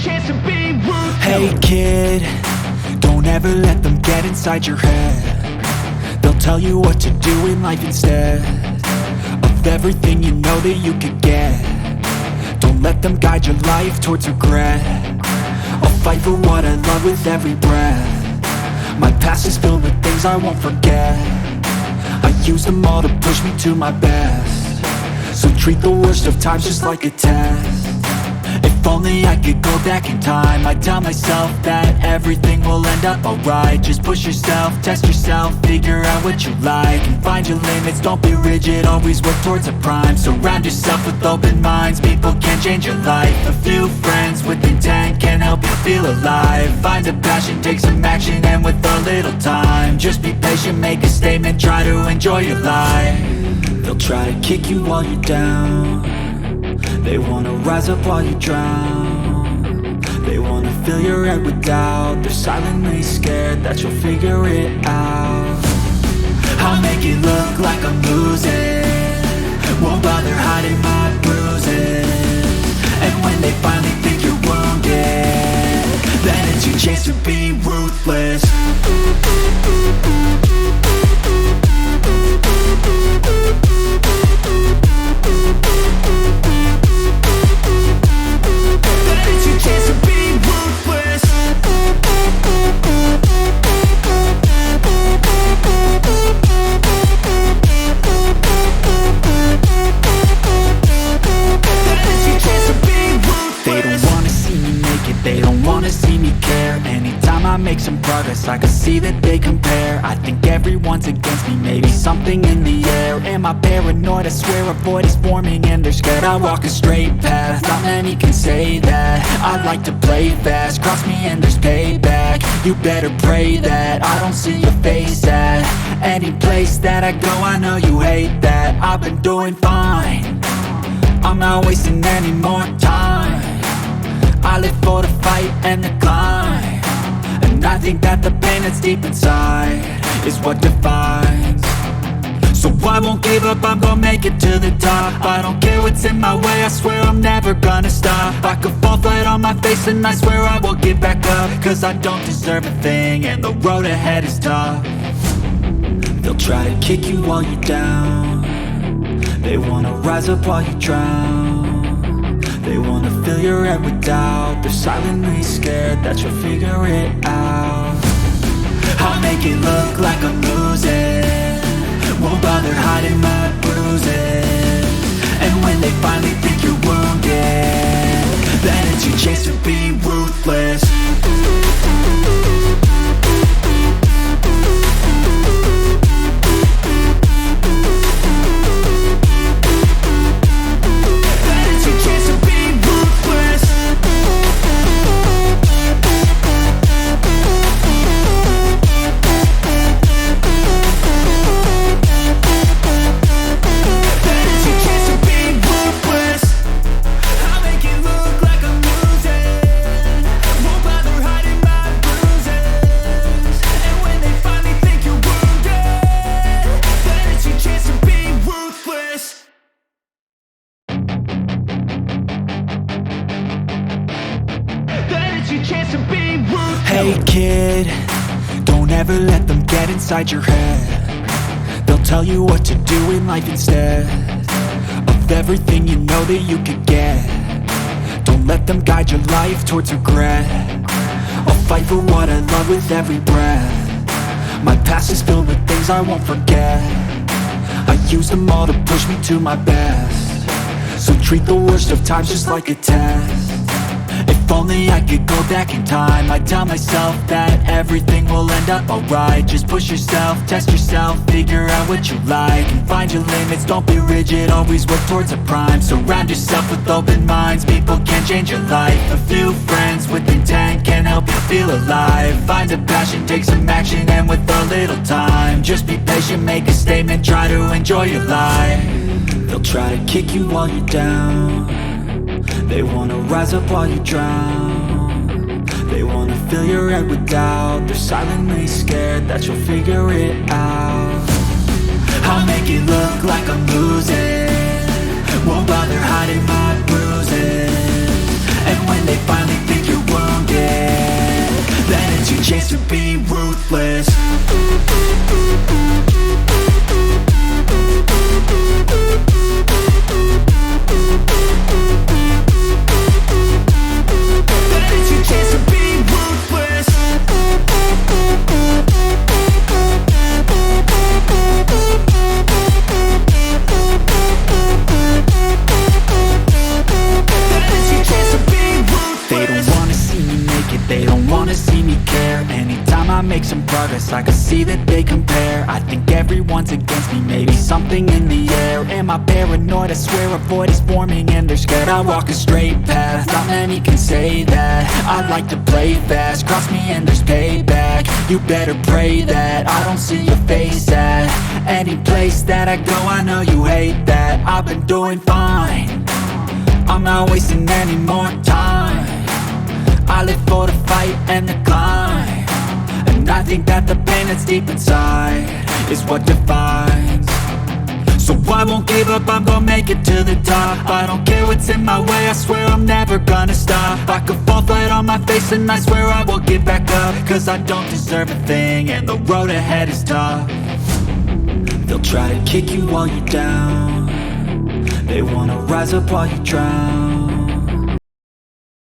chance to be ruthless. Hey kid, don't ever let them get inside your head. They'll tell you what to do in life instead of everything you know that you could get. Don't let them guide your life towards regret. I'll fight for what I love with every breath. My past is filled with things I won't forget. I use them all to push me to my best. So treat the worst of times just like a test. If only I could go back in time, I'd tell myself that everything will end up alright. Just push yourself, test yourself, figure out what you like, and find your limits, don't be rigid, always work towards a prime. Surround yourself with open minds, people can change your life. A few friends with intent can help you feel alive. Find a passion, take some action, and with a little time, just be patient, make a statement, try to enjoy your life. They'll try to kick you while you're down. They wanna rise up while you drown. They wanna fill your head with doubt. They're silently scared that you'll figure it out. I'll make it look like I'm losing, won't bother hiding my bruises. And when they finally think you're wounded, then it's your chance to be ruthless. They don't wanna see me care. Anytime I make some progress, I can see that they compare. I think everyone's against me, maybe something in the air. Am I paranoid? I swear a void is forming and they're scared. I walk a straight path, not many can say that. I like to play fast, cross me and there's payback. You better pray that I don't see your face at any place that I go. I know you hate that. I've been doing fine, I'm not wasting any more time. I live for the fight and the climb, and I think that the pain that's deep inside is what defines. So I won't give up, I'm gonna make it to the top. I don't care what's in my way, I swear I'm never gonna stop. I could fall flat on my face and I swear I will get back up, cause I don't deserve a thing and the road ahead is tough. They'll try to kick you while you're down. They wanna rise up while you drown. They wanna fill your head with doubt. They're silently scared that you'll figure it out. I'll make it look like I'm losing, won't bother hiding my bruises. And when they finally think you're wounded, then it's your chance to be ruthless. Hey kid, don't ever let them get inside your head. They'll tell you what to do in life instead of everything you know that you could get. Don't let them guide your life towards regret. I'll fight for what I love with every breath. My past is filled with things I won't forget. I use them all to push me to my best. So treat the worst of times just like a test. If only I could go back in time, I'd tell myself that everything will end up alright. Just push yourself, test yourself, figure out what you like, and find your limits, don't be rigid, always work towards a prime. Surround yourself with open minds, people can change your life. A few friends with intent can help you feel alive. Find a passion, take some action, and with a little time, just be patient, make a statement, try to enjoy your life. They'll try to kick you while you're down. They wanna rise up while you drown. They wanna fill your head with doubt. They're silently scared that you'll figure it out. I'll make it look like I'm losing, won't bother hiding my bruises. And when they finally think you're to be ruthless. That is your chance to be ruthless. That is your chance to be ruthless. They don't wanna see me make it, they don't wanna see me care. Anytime I make some progress, I can see that they compare. I think everyone's against me, maybe something in the air. Am I paranoid? I swear a void is forming and they're scared. I walk a straight path, not many can say that. I like to play fast, cross me and there's payback. You better pray that I don't see your face at any place that I go. I know you hate that. I've been doing fine, I'm not wasting any more time. I live for the fight and the climb, and I think that the pain that's deep inside is what defines. So I won't give up, I'm gonna make it to the top. I don't care what's in my way, I swear I'm never gonna stop. I could fall flat on my face and I swear I will get back up, cause I don't deserve a thing and the road ahead is tough. They'll try to kick you while you're down, they wanna rise up while you drown.